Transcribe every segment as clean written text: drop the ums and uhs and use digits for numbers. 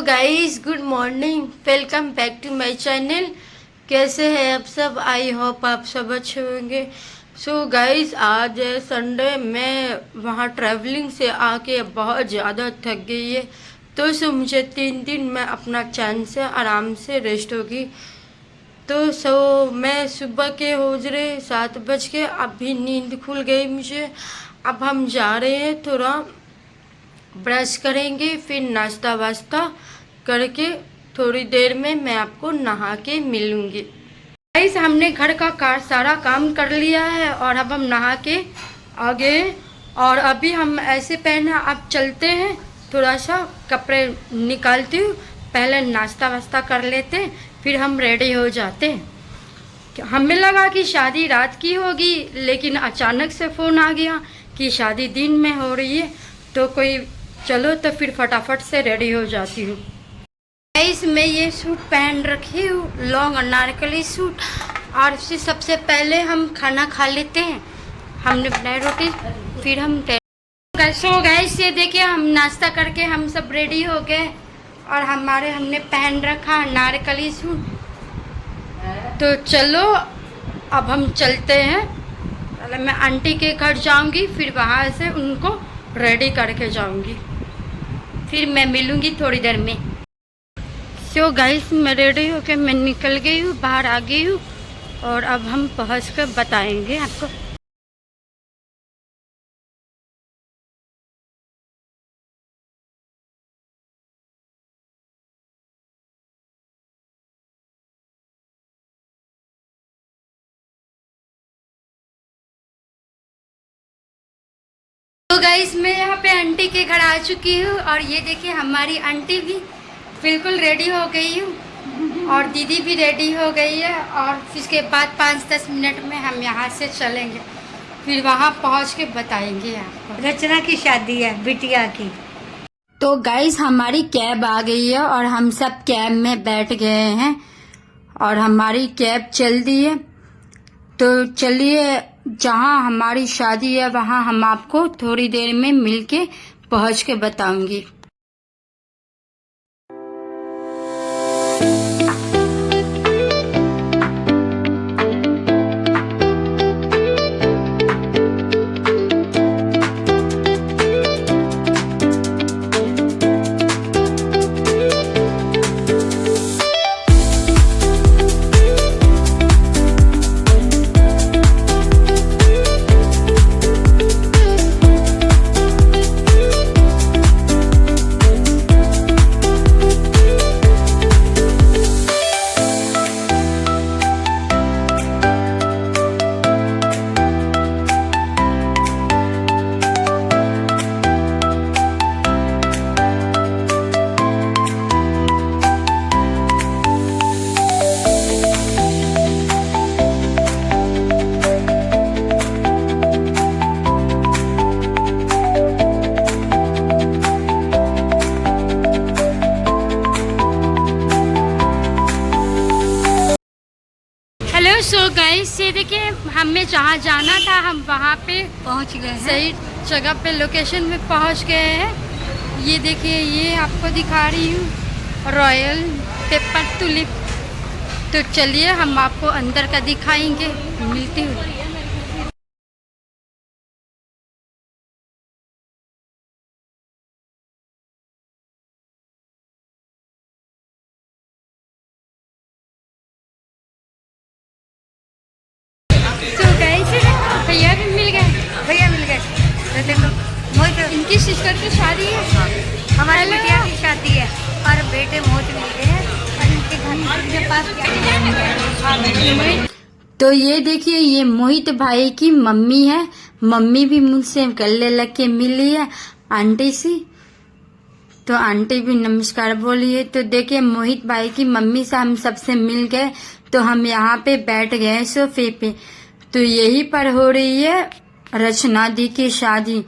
Guys, good morning, welcome back to my channel. कैसे हैं आप सब? आई होप आप सब अच्छे होंगे। सो गाइस, आज है संडे। मैं वहाँ ट्रैवलिंग से आके बहुत ज़्यादा थक गई है, तो मुझे 3 दिन में अपना चैन से आराम से रेस्ट होगी। तो मैं सुबह के हो रहे 7 बज के, अभी नींद खुल गई मुझे। अब हम जा रहे हैं, थोड़ा ब्रश करेंगे, फिर नाश्ता वास्ता करके थोड़ी देर में मैं आपको नहा के मिलूंगी। गाइस, हमने घर का सारा काम कर लिया है और अब हम नहा के आ गए। और अभी हम ऐसे पहना, अब चलते हैं, थोड़ा सा कपड़े निकालती हूँ, पहले नाश्ता वास्ता कर लेते हैं, फिर हम रेडी हो जाते हैं। हमें लगा कि शादी रात की होगी, लेकिन अचानक से फ़ोन आ गया कि शादी दिन में हो रही है। तो चलो तो फिर फटाफट से रेडी हो जाती हूँ। मैं ये सूट पहन रखी हूँ, लॉन्ग अनारकली सूट। और फिर सबसे पहले हम खाना खा लेते हैं। हमने बनाई रोटी, फिर हम गाइस ये देखिए, हम नाश्ता करके हम सब रेडी हो गए और हमने पहन रखा अनारकली सूट। तो चलो अब हम चलते हैं। पहले मैं आंटी के घर जाऊंगी, फिर वहाँ से उनको रेडी करके जाऊंगी, फिर मैं मिलूंगी थोड़ी देर में। सो गाइस, मैं रेडी होके मैं निकल गई हूँ, बाहर आ गई हूँ और अब हम पहुँच कर बताएंगे आपको। तो गाइस, मैं यहाँ पे आंटी के घर आ चुकी हूँ और ये देखिए हमारी आंटी भी बिल्कुल रेडी हो गई हूँ और दीदी भी रेडी हो गई है। और इसके बाद 5-10 मिनट में हम यहाँ से चलेंगे, फिर वहाँ पहुँच के बताएंगे आपको। रचना की शादी है, बिटिया की। तो गाइस, हमारी कैब आ गई है और हम सब कैब में बैठ गए हैं और हमारी कैब चल दी है। तो चलिए, जहाँ हमारी शादी है वहाँ हम आपको थोड़ी देर में मिलके पहुँच के बताऊंगी। सो गाइस, ये देखिए, हमें जहाँ जाना था हम वहाँ पे पहुँच गए हैं। सही जगह पे लोकेशन में पहुँच गए हैं। ये देखिए, ये आपको दिखा रही हूँ रॉयल पेपर टुलिप। तो चलिए हम आपको अंदर का दिखाएंगे, मिलती हूँ। भैया भी मिल गए। भैया मिल गए। तो देखो, मोहित, इनकी सिस्टर की शादी है, हमारी बिटिया की शादी है और बेटे मोहित मिल गए हैं और इनके घर के पास। तो ये देखिए, ये मोहित भाई की मम्मी है। मम्मी भी मुझसे गले लग के मिली है आंटी से। तो आंटी भी नमस्कार बोलिए। तो देखिए, मोहित भाई की मम्मी से हम सबसे मिल गए, तो हम यहाँ पे बैठ गए सोफे पे। तो यही पर हो रही है रचना दी की शादी।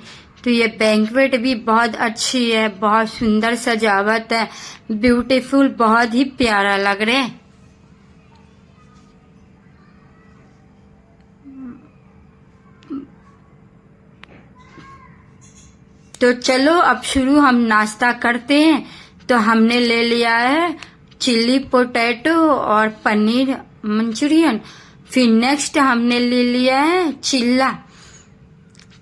तो ये बैंक्वेट भी बहुत अच्छी है, बहुत सुंदर सजावट है, ब्यूटीफुल, बहुत ही प्यारा लग रहा है। तो चलो अब शुरू हम नाश्ता करते हैं। तो हमने ले लिया है चिल्ली पोटैटो और पनीर मंचूरियन। फिर नेक्स्ट हमने ले लिया है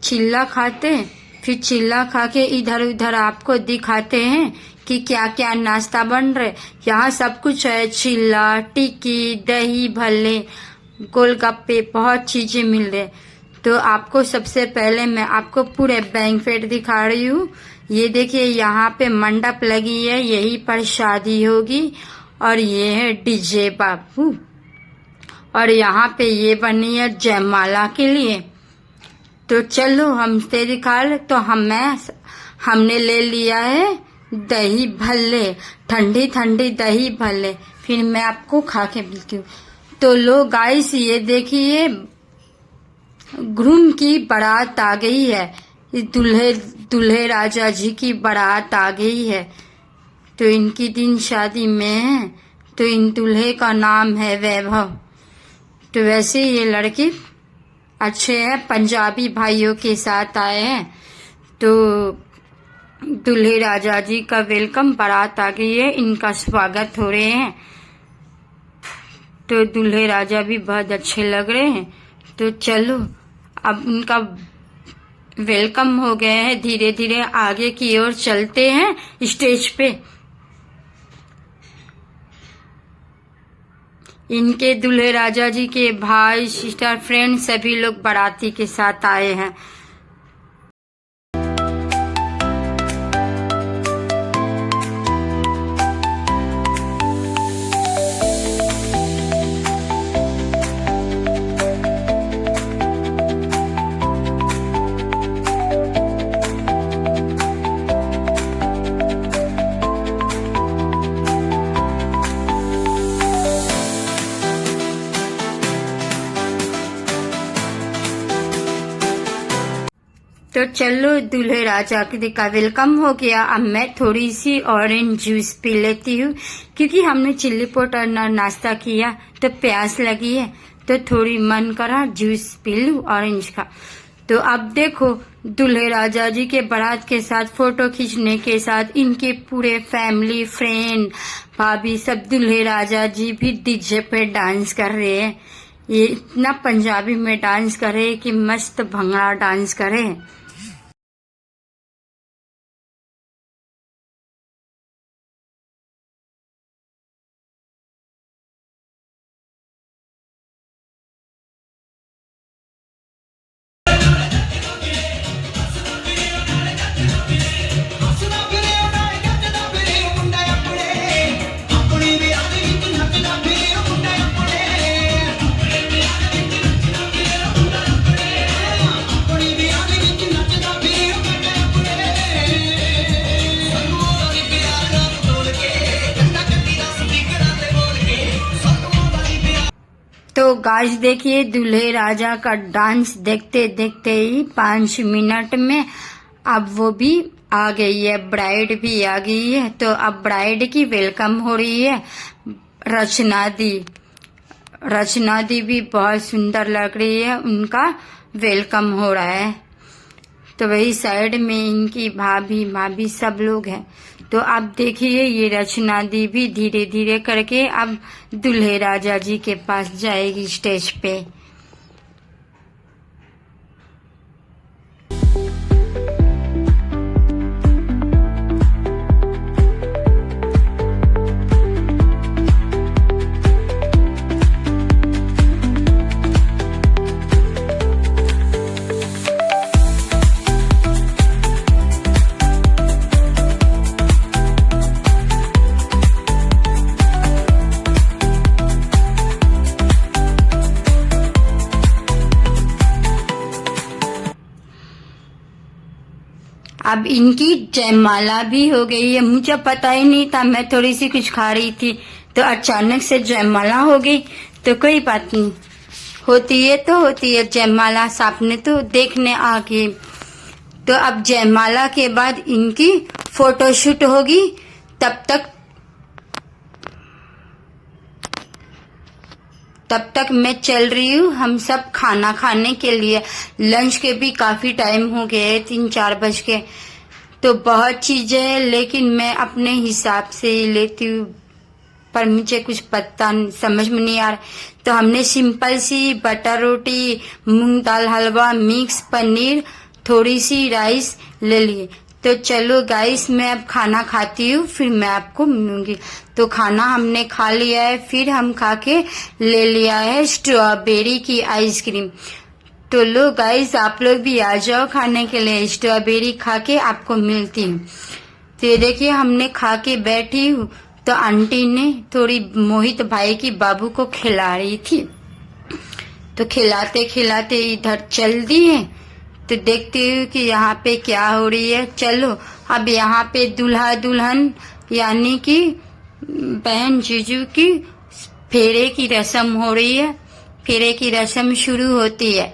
चिल्ला खाते। फिर चिल्ला खा के इधर उधर आपको दिखाते हैं कि क्या क्या नाश्ता बन रहे। यहाँ सब कुछ है, चिल्ला, टिक्की, दही भल्ले, गोलगप्पे, बहुत चीजें मिल रहे। तो आपको सबसे पहले मैं आपको पूरे बैंक्वेट दिखा रही हूँ। ये देखिए यहाँ पे मंडप लगी है, यहीं पर शादी होगी। और ये है डीजे बाबू, और यहाँ पे ये बनी है जयमाला के लिए। तो चलो हमसे दिखा ले। तो हमने ले लिया है दही भल्ले, ठंडी ठंडी दही भल्ले। फिर मैं आपको खा के मिलती हूँ। तो लो गाइस, ये देखिए ग्रूम की बारात आ गई है, दूल्हे राजा जी की बारात आ गई है। तो इनकी दिन शादी में है। तो इन दूल्हे का नाम है वैभव। तो वैसे ये लड़के अच्छे हैं, पंजाबी भाइयों के साथ आए हैं। तो दूल्हे राजा जी का वेलकम, बारात आ गई है, इनका स्वागत हो रहे हैं। तो दूल्हे राजा भी बहुत अच्छे लग रहे हैं। तो चलो अब उनका वेलकम हो गए हैं, धीरे धीरे आगे की ओर चलते हैं स्टेज पे। इनके दूल्हे राजा जी के भाई, सिस्टर, फ्रेंड सभी लोग बाराती के साथ आए हैं। तो चलो दूल्हे राजा का वेलकम हो गया। अब मैं थोड़ी सी ऑरेंज जूस पी लेती हूँ, क्योंकि हमने चिल्ली पोटैटो नाश्ता किया तो प्यास लगी है। तो थोड़ी मन करा जूस पी लूँ ऑरेंज का। तो अब देखो दूल्हे राजा जी के बारात के साथ फोटो खींचने के साथ इनके पूरे फैमिली, फ्रेंड, भाभी सब दूल्हे राजा जी भी डीजे पे डांस कर रहे हैं। ये इतना पंजाबी में डांस कर रहे हैं कि मस्त भंगड़ा डांस करे। तो गाइस देखिए दूल्हे राजा का डांस देखते देखते ही 5 मिनट में अब वो भी आ गई है, ब्राइड भी आ गई है। तो अब ब्राइड की वेलकम हो रही है। रचना दी भी बहुत सुंदर लग रही है, उनका वेलकम हो रहा है। तो वही साइड में इनकी भाभी सब लोग हैं। तो अब देखिए ये रचना दी भी धीरे धीरे करके अब दूल्हे राजा जी के पास जाएगी स्टेज पे। अब इनकी जयमाला भी हो गई है। मुझे पता ही नहीं था, मैं थोड़ी सी कुछ खा रही थी तो अचानक से जयमाला हो गई। तो कोई बात नहीं, होती है जयमाला, सामने तो देखने आ गई। तो अब जयमाला के बाद इनकी फोटोशूट होगी। तब तक मैं चल रही हूँ, हम सब खाना खाने के लिए। लंच के भी काफी टाइम हो गए, 3-4 बज के। तो बहुत चीजें हैं, लेकिन मैं अपने हिसाब से ही लेती हूँ, पर मुझे कुछ पता समझ में नहीं आ रहा। तो हमने सिंपल सी बटर रोटी, मूंग दाल हलवा, मिक्स पनीर, थोड़ी सी राइस ले लिए। तो चलो गाइस, मैं अब खाना खाती हूँ, फिर मैं आपको मिलूंगी। तो खाना हमने खा लिया है, फिर हम खा के ले लिया है स्ट्रॉबेरी की आइसक्रीम। तो लो गाइस, आप लोग भी आ जाओ खाने के लिए। स्ट्रॉबेरी खा के आपको मिलती हूँ। तो ये देखिए, हमने खा के बैठी हूँ, तो आंटी ने थोड़ी मोहित भाई की बाबू को खिला रही थी। तो खिलाते खिलाते इधर चल दी है। तो देखती हूँ कि यहाँ पे क्या हो रही है। चलो, अब यहाँ पे दूल्हा दुल्हन यानी कि बहन जीजू की फेरे की रस्म हो रही है। फेरे की रस्म शुरू होती है।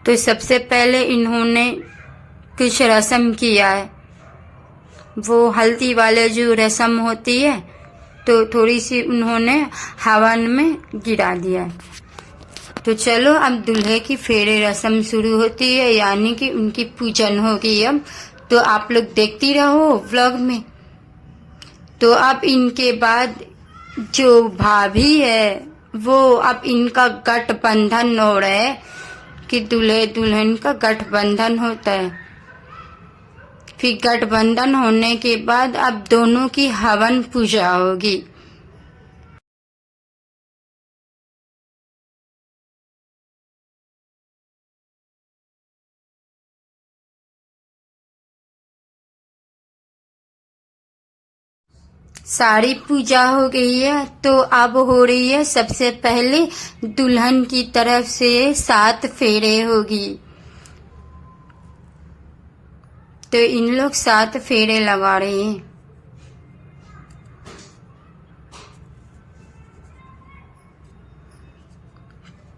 तो सबसे पहले इन्होंने कुछ रस्म किया है, वो हल्दी वाले जो रस्म होती है, तो थोड़ी सी उन्होंने हवन में गिरा दिया है। तो चलो, अब दूल्हे की फेरे रस्म शुरू होती है, यानी कि उनकी पूजन होगी अब। तो आप लोग देखती रहो व्लॉग में। तो अब इनके बाद जो भाभी है, वो अब इनका गठबंधन हो रहा है कि दूल्हे दुल्हन का गठबंधन होता है। फिर गठबंधन होने के बाद अब दोनों की हवन पूजा होगी। सारी पूजा हो गई है, तो अब हो रही है सबसे पहले दुल्हन की तरफ से 7 फेरे होगी। तो इन लोग 7 फेरे लगा रहे हैं।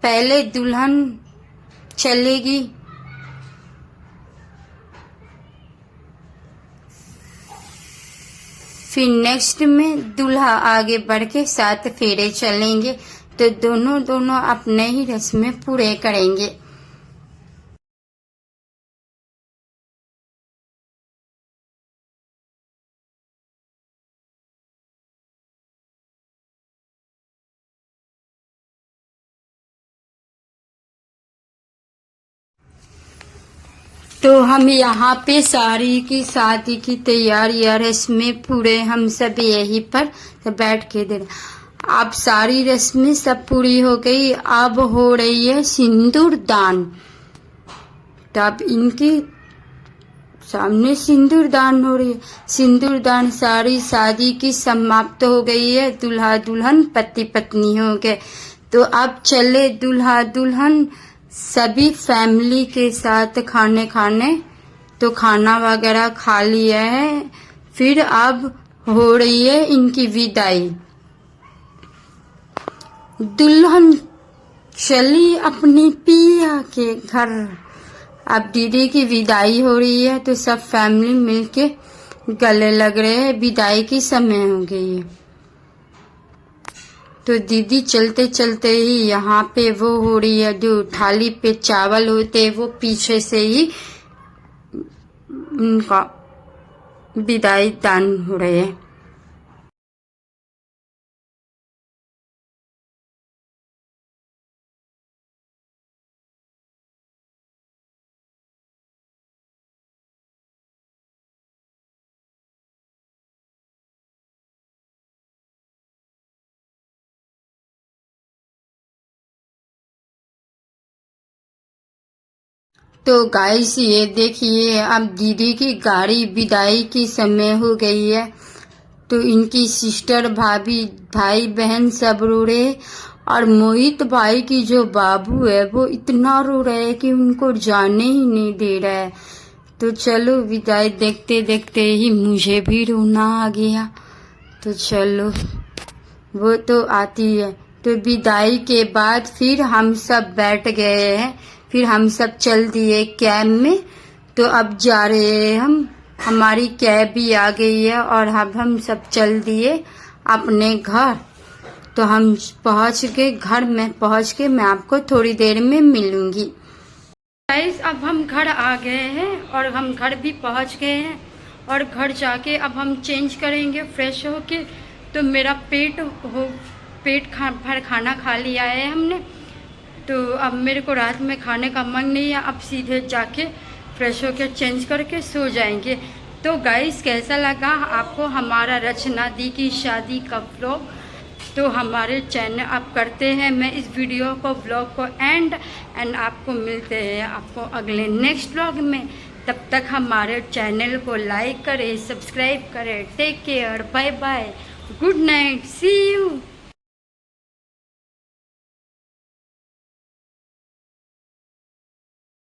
पहले दुल्हन चलेगी, फिर नेक्स्ट में दूल्हा आगे बढ़ के 7 फेरे चलेंगे। तो दोनों अपने ही रस्में पूरे करेंगे। तो हम यहाँ पे सारी की शादी की तैयारी और रस्में पूरे हम सब यहीं पर बैठ के दे रहे। अब सारी रस्में सब पूरी हो गई। अब हो रही है सिंदूर दान। तो अब इनके सामने सिंदूर दान हो रही है। सिंदूर दान सारी शादी की समाप्त हो गई है। दूल्हा दुल्हन पति पत्नी हो गए। तो अब चले दूल्हा दुल्हन सभी फैमिली के साथ खाने। तो खाना वगैरह खा लिया है। फिर अब हो रही है इनकी विदाई। दुल्हन चली अपनी पिया के घर। अब दीदी की विदाई हो रही है, तो सब फैमिली मिलके गले लग रहे हैं। विदाई की समय हो गई है। तो दीदी चलते चलते ही यहाँ पे वो हो रही है, जो थाली पे चावल होते हैं, वो पीछे से ही उनका विदाई दान हो रहे हैं। तो गाइस, ये देखिए, अब दीदी की गाड़ी विदाई की समय हो गई है। तो इनकी सिस्टर, भाभी, भाई बहन सब रो रहे। और मोहित भाई की जो बाबू है, वो इतना रो रहे है कि उनको जाने ही नहीं दे रहा है। तो चलो, विदाई देखते देखते ही मुझे भी रोना आ गया। तो चलो, वो तो आती है। तो विदाई के बाद फिर हम सब बैठ गए हैं। फिर हम सब चल दिए कैब में। तो अब जा रहे हैं हम। हमारी कैब भी आ गई है और अब हम सब चल दिए अपने घर। तो हम पहुंच के घर में पहुंच के मैं आपको थोड़ी देर में मिलूंगी। गाइस अब हम घर आ गए हैं और हम घर भी पहुंच गए हैं और घर जाके अब हम चेंज करेंगे फ्रेश होके। तो मेरा पेट भर खाना खा लिया है हमने, तो अब मेरे को रात में खाने का मन नहीं है। अब सीधे जाके फ्रेश होके चेंज करके सो जाएंगे। तो गाइस कैसा लगा आपको हमारा रचना दी की शादी का व्लॉग? तो हमारे चैनल आप करते हैं मैं इस वीडियो को व्लॉग को एंड आपको मिलते हैं आपको अगले नेक्स्ट व्लॉग में। तब तक हमारे चैनल को लाइक करें, सब्सक्राइब करें। Take care, bye bye, good night, see you.